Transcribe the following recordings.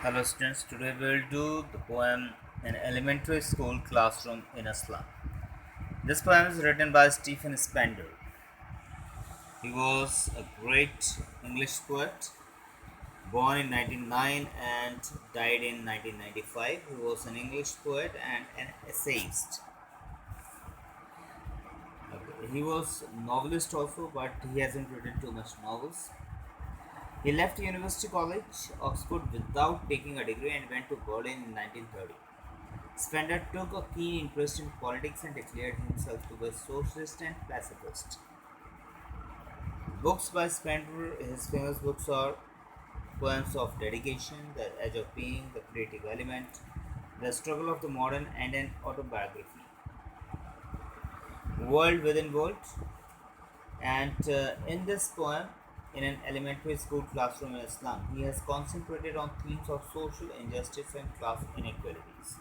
Hello students, today we'll do the poem An Elementary School Classroom in a Slum. This poem is written by Stephen Spender. He was a great English poet, born in 1909 and died in 1995. He was an English poet and an essayist. He was a novelist also, but he hasn't written too much novels. He left University College, Oxford, without taking a degree and went to Berlin in 1930. Spender took a keen interest in politics and declared himself to be a socialist and pacifist. Books by Spender, his famous books are Poems of Dedication, The Edge of Being, The Creative Element, The Struggle of the Modern, and an autobiography. World Within World. And in this poem, in an elementary school classroom in Islam, he has concentrated on themes of social injustice and class inequalities.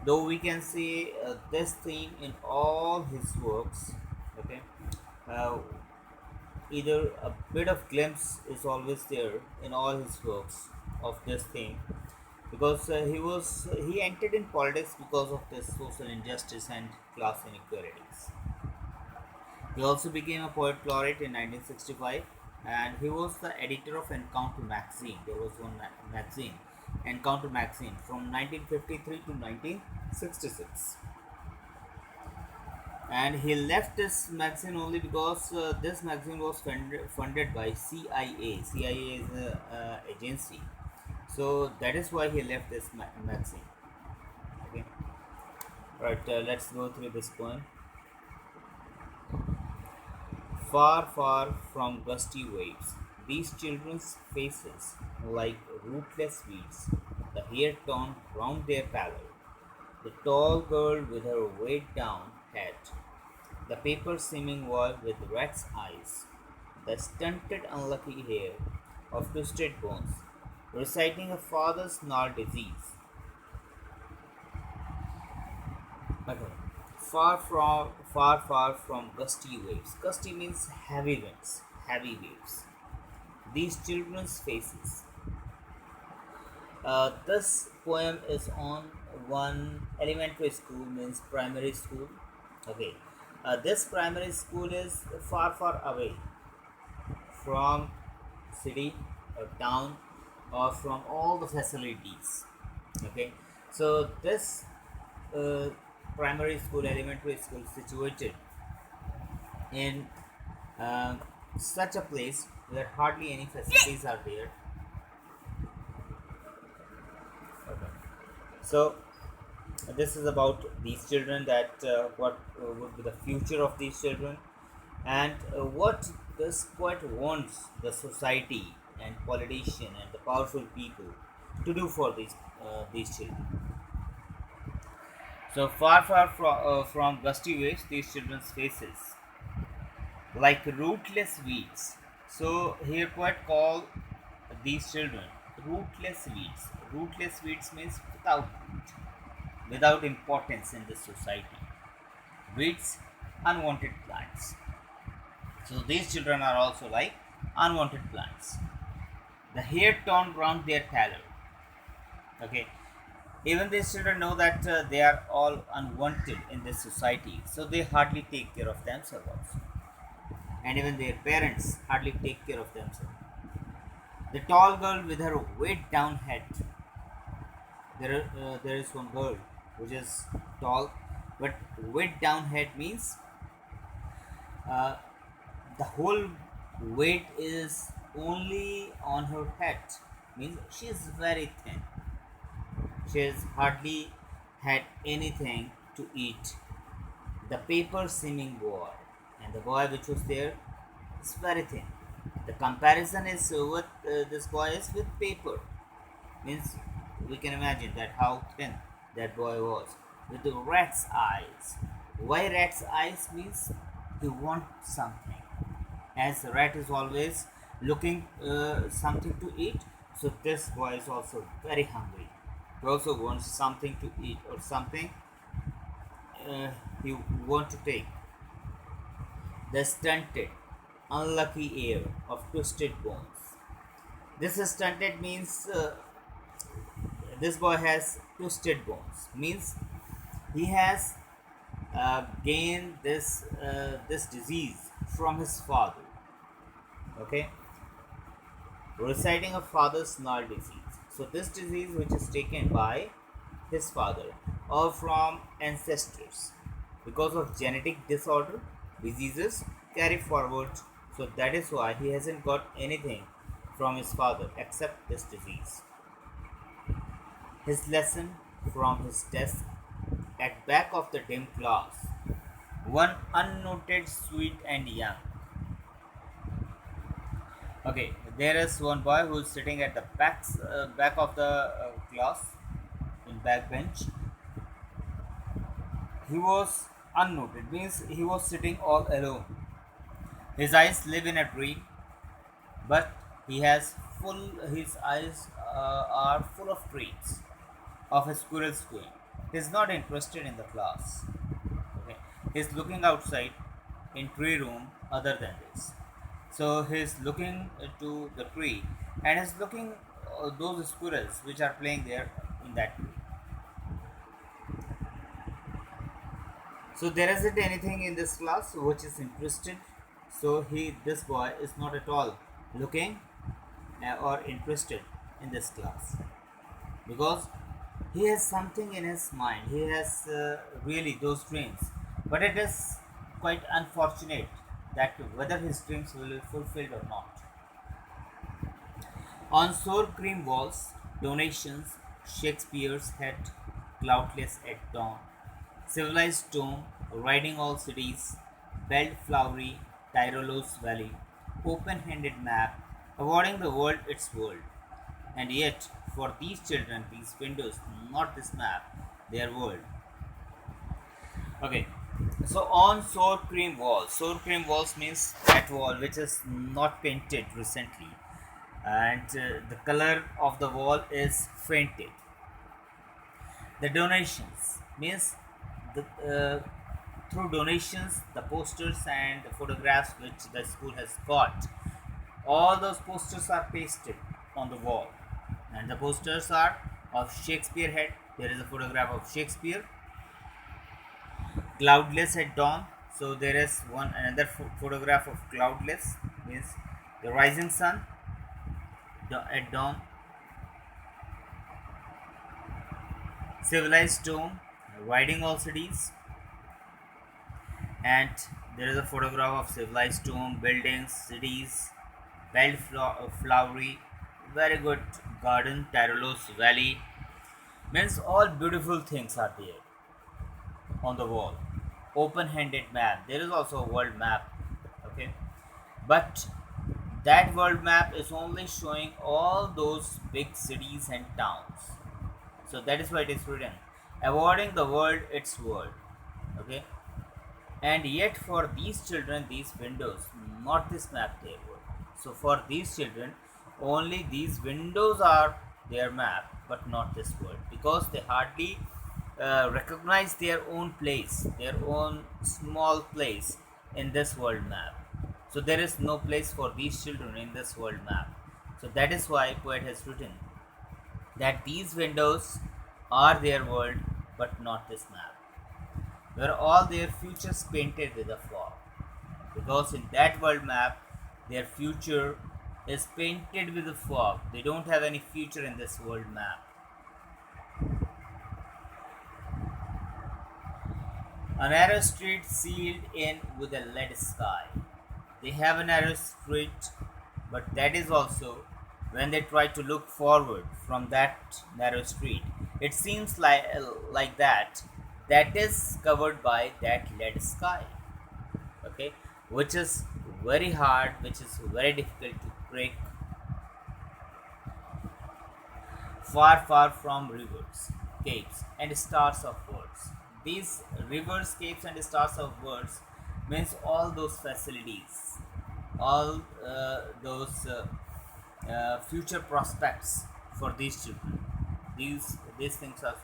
Though we can see this theme in all his works, okay, uh, either a bit of glimpse is always there in all his works of this theme, because he entered in politics because of this social injustice and class inequalities. He also became a poet laureate in 1965, and he was the editor of Encounter magazine. There was one magazine, Encounter magazine, from 1953 to 1966. And he left this magazine only because this magazine was funded by CIA. CIA is an agency, so that is why he left this magazine. Okay, right. Let's go through this poem. Far, far from gusty waves, these children's faces like rootless weeds, the hair torn round their pallor, the tall girl with her weighed down head, the paper seeming boy with rat's eyes, the stunted unlucky hair of twisted bones, reciting a father's gnarled disease. Okay. Far from gusty waves. Gusty means heavy winds, heavy waves. These children's faces. This poem is on one elementary school, means primary school. Okay. This primary school is far away from city or town or from all the facilities. Okay. So this uh, primary school, elementary school situated in uh, such a place where hardly any facilities are there. Okay. So this is about these children, that what would be the future of these children, and what this poet wants the society and politician and the powerful people to do for these children. So from gusty waves, these children's faces like rootless weeds. So here poet call these children rootless weeds. Rootless weeds means without root, without importance in this society. Weeds, unwanted plants. So these children are also like unwanted plants. The hair torn round their tallow. Okay. Even these children know that they are all unwanted in this society, so they hardly take care of themselves also. And even their parents hardly take care of themselves. The tall girl with her weighed down head. There is one girl which is tall, but weighed down head means uh, the whole weight is only on her head. Means she is very thin. She has hardly had anything to eat. The paper seeming boy, and the boy which was there is very thin. The comparison is with this boy is with paper. Means we can imagine that how thin that boy was with the rat's eyes. Why rat's eyes? Means he wants something. As the rat is always looking something to eat, so this boy is also very hungry. He also wants something to eat or something he want to take. The stunted, unlucky air of twisted bones. This stunted means this boy has twisted bones, means he has gained this disease from his father. Okay, reciting a father's null disease. So this disease, which is taken by his father or from ancestors, because of genetic disorder, diseases carry forward. So that is why he hasn't got anything from his father except this disease. His lesson from his desk at back of the dim class, one unnoted, sweet and young. Okay, there is one boy who is sitting at the back of the class in back bench. He was unnoted, means he was sitting all alone. His eyes live in a dream, but he has full. His eyes are full of dreams of a squirrel going. He's not interested in the class. Okay, he's looking outside in tree room other than this. So he's looking to the tree and he's looking those squirrels which are playing there in that tree. So there isn't anything in this class which is interested. So this boy is not at all looking or interested in this class because he has something in his mind. He has really those dreams, but it is quite unfortunate that whether his dreams will be fulfilled or not. On sour cream walls, donations, Shakespeare's head, cloudless at dawn, civilized tone, riding all cities, belt flowery, Tyrolos Valley, open handed map, awarding the world its world. And yet, for these children, these windows, not this map, their world. Okay, so on sour cream walls means that wall which is not painted recently, and the color of the wall is fainted. The donations means the through donations, the posters and the photographs which the school has got, all those posters are pasted on the wall, and the posters are of Shakespeare head. There is a photograph of Shakespeare. Cloudless at dawn. So there is one another photograph of cloudless, means the rising sun at dawn. Civilized dome, riding all cities, and there is a photograph of civilized dome, buildings, cities, flowery, very good garden, Tyrolos Valley. Means all beautiful things are there on the wall. Open-handed map. There is also a world map. Okay, but that world map is only showing all those big cities and towns. So that is why it is written, awarding the world its world. Okay, and yet for these children, these windows, not this map their world. So for these children, only these windows are their map, but not this world, because they hardly recognize their own place, their own small place in this world map. So there is no place for these children in this world map. So that is why poet has written that these windows are their world, but not this map, where all their futures painted with a fog. Because in that world map, their future is painted with a fog. They don't have any future in this world map. A narrow street sealed in with a lead sky. They have a narrow street, but that is also when they try to look forward from that narrow street. It seems like that is covered by that lead sky. Okay, which is very hard, which is very difficult to break. Far, far from rivers, capes, and stars of words. These rivers, capes, and stars of words means all those facilities, all those future prospects for these children. These things are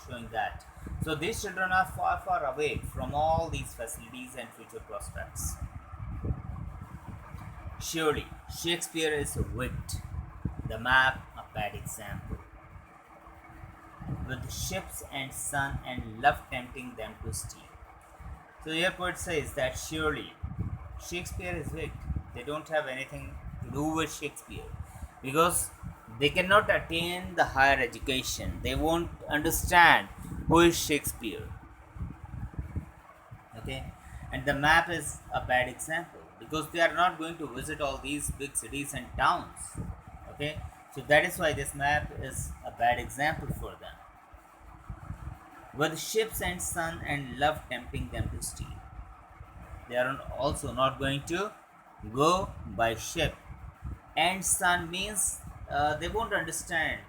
showing that. So these children are far, far away from all these facilities and future prospects. Surely, Shakespeare is a wit, the map a bad example. with ships and sun and love tempting them to steal. So here poet says that surely Shakespeare is wicked. They don't have anything to do with Shakespeare because they cannot attain the higher education. They won't understand who is Shakespeare. Okay, and the map is a bad example because they are not going to visit all these big cities and towns. Okay, so that is why this map is a bad example for them. With ships and sun and love tempting them to steal, they are also not going to go by ship. And sun means they won't understand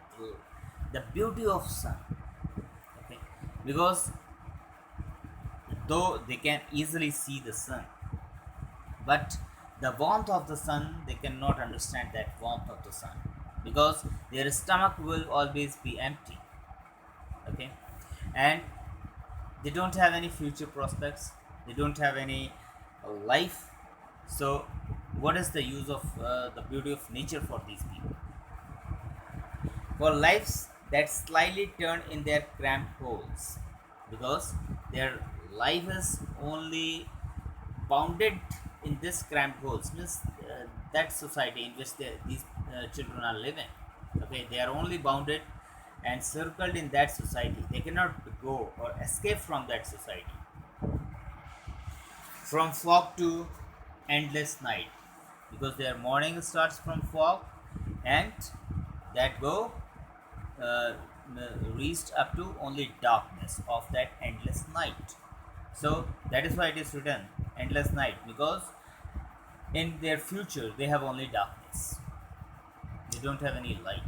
the beauty of sun. Okay, because though they can easily see the sun, but the warmth of the sun, they cannot understand that warmth of the sun because their stomach will always be empty. Okay, and they don't have any future prospects, they don't have any life. So what is the use of the beauty of nature for these people, for lives that slightly turn in their cramped holes, because their life is only bounded in this cramped holes, means that society in which these children are living. Okay, they are only bounded and circled in that society. They cannot go or escape from that society. From fog to endless night, because their morning starts from fog and that go uh, reached up to only darkness of that endless night. So that is why it is written endless night, because in their future they have only darkness, they don't have any light.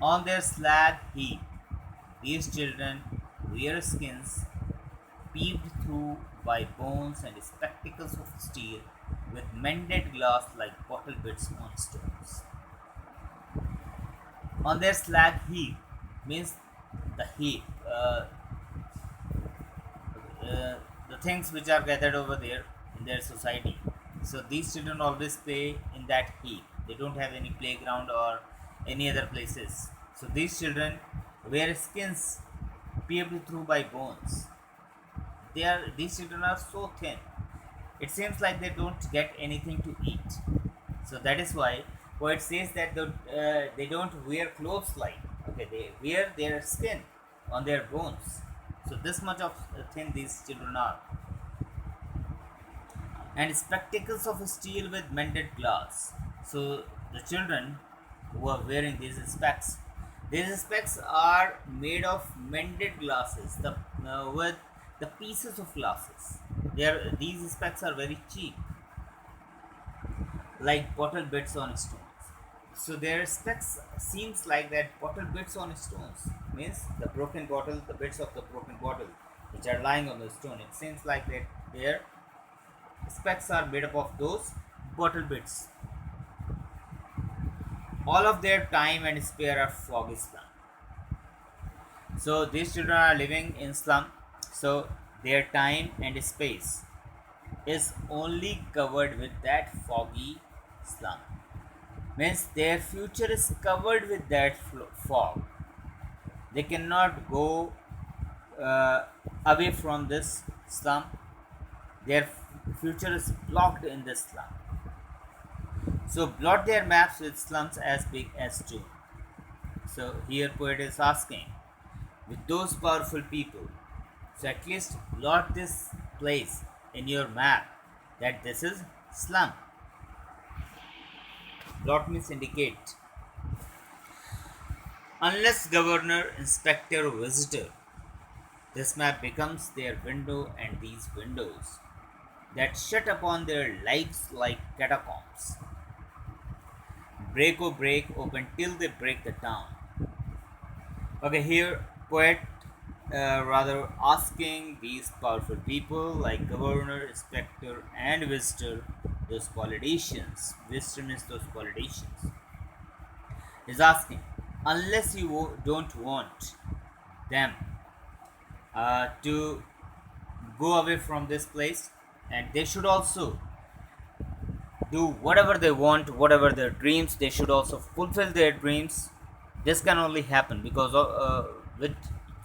On their slag heap, these children wear skins peeped through by bones and spectacles of steel, with mended glass like bottle bits on stones. On their slag heap means the heap, the things which are gathered over there in their society. So these children always play in that heap. They don't have any playground or any other places. So these children wear skins peeled through by bones. These children are so thin. It seems like they don't get anything to eat. So that is why poet says that they don't wear clothes like, okay, they wear their skin on their bones. So this much of thin these children are. And spectacles of steel with mended glass. So the children who are wearing these specs are made of mended glasses. With the pieces of glasses. These specs are very cheap, like bottle bits on stones. So their specs seems like that bottle bits on stones means the broken bottle, the bits of the broken bottle which are lying on the stone. It seems like that their specs are made up of those bottle bits. All of their time and spare are foggy slum. So these children are living in slum. So their time and space is only covered with that foggy slum. Means their future is covered with that fog. They cannot go away from this slum. Their future is blocked in this slum. So blot their maps with slums as big as June. So here poet is asking, with those powerful people, so at least blot this place in your map that this is slum. Blot means indicate. Unless governor, inspector, or visitor, this map becomes their window, and these windows that shut upon their lives like catacombs. Break or break open till they break the town. Okay, here poet rather asking these powerful people like governor, inspector, and visitor, those politicians. Visitor means those politicians. Is asking, unless you don't want them to go away from this place, and they should also do whatever they want, whatever their dreams, they should also fulfill their dreams. This can only happen because of with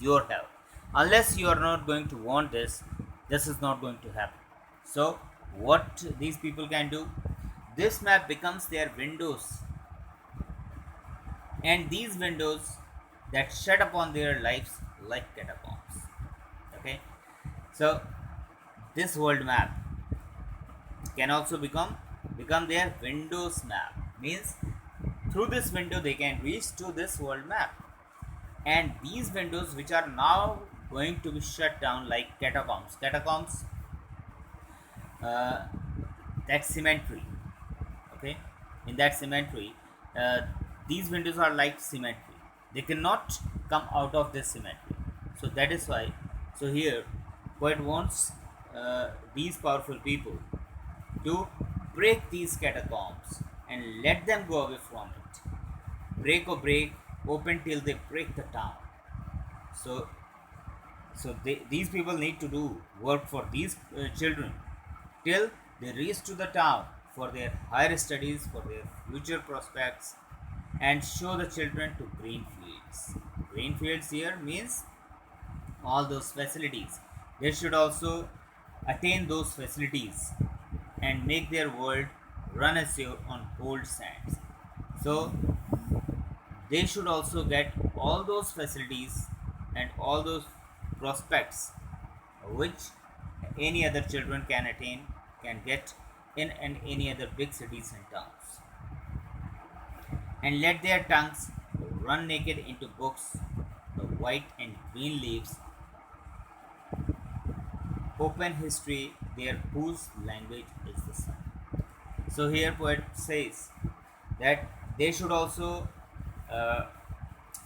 your help. Unless you are not going to want this, this is not going to happen. So what these people can do, this map becomes their windows, and these windows that shut upon their lives like catacombs. Okay, so this world map can also become their windows map, means through this window they can reach to this world map. And these windows which are now going to be shut down like catacombs, uh, that cemetery. Okay, in that cemetery, uh, these windows are like cemetery, they cannot come out of this cemetery. So that is why, so here poet wants these powerful people to break these catacombs and let them go away from it. Break or break, open till they break the town. So, these people need to do work for these children till they reach to the town for their higher studies, for their future prospects, and show the children to green fields. Green fields here means all those facilities. They should also attain those facilities and make their world run assured on gold sands. So they should also get all those facilities and all those prospects which any other children can attain, can get in and any other big cities and towns, and let their tongues run naked into books, the white and green leaves, open history there whose language is the sun. So here poet says that they should also uh,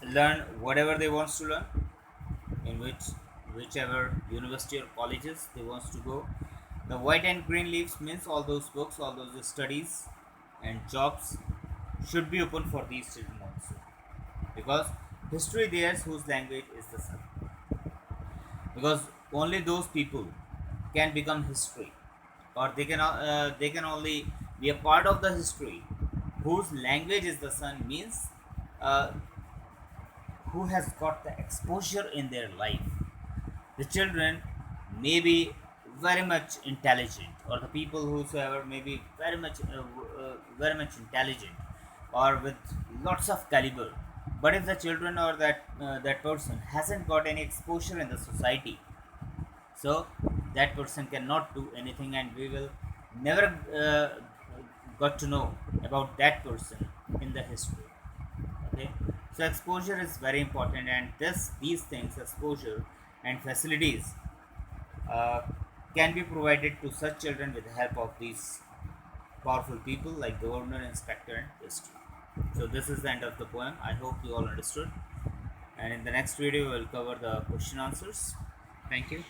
learn whatever they wants to learn, in whichever university or colleges they wants to go. The white and green leaves means all those books, all those studies and jobs should be open for these children also, because history theirs whose language is the sun. Because only those people can become history, or they can only be a part of the history whose language is the sun, means uh, who has got the exposure in their life. The children may be very much intelligent, or the people whosoever may be very much intelligent or with lots of caliber, but if the children or that person hasn't got any exposure in the society, so that person cannot do anything, and we will never got to know about that person in the history. Okay, so exposure is very important, and these things, exposure and facilities, uh, can be provided to such children with the help of these powerful people like governor, inspector, and history. So this is the end of the poem. I hope you all understood, and in the next video we will cover the question answers. Thank you.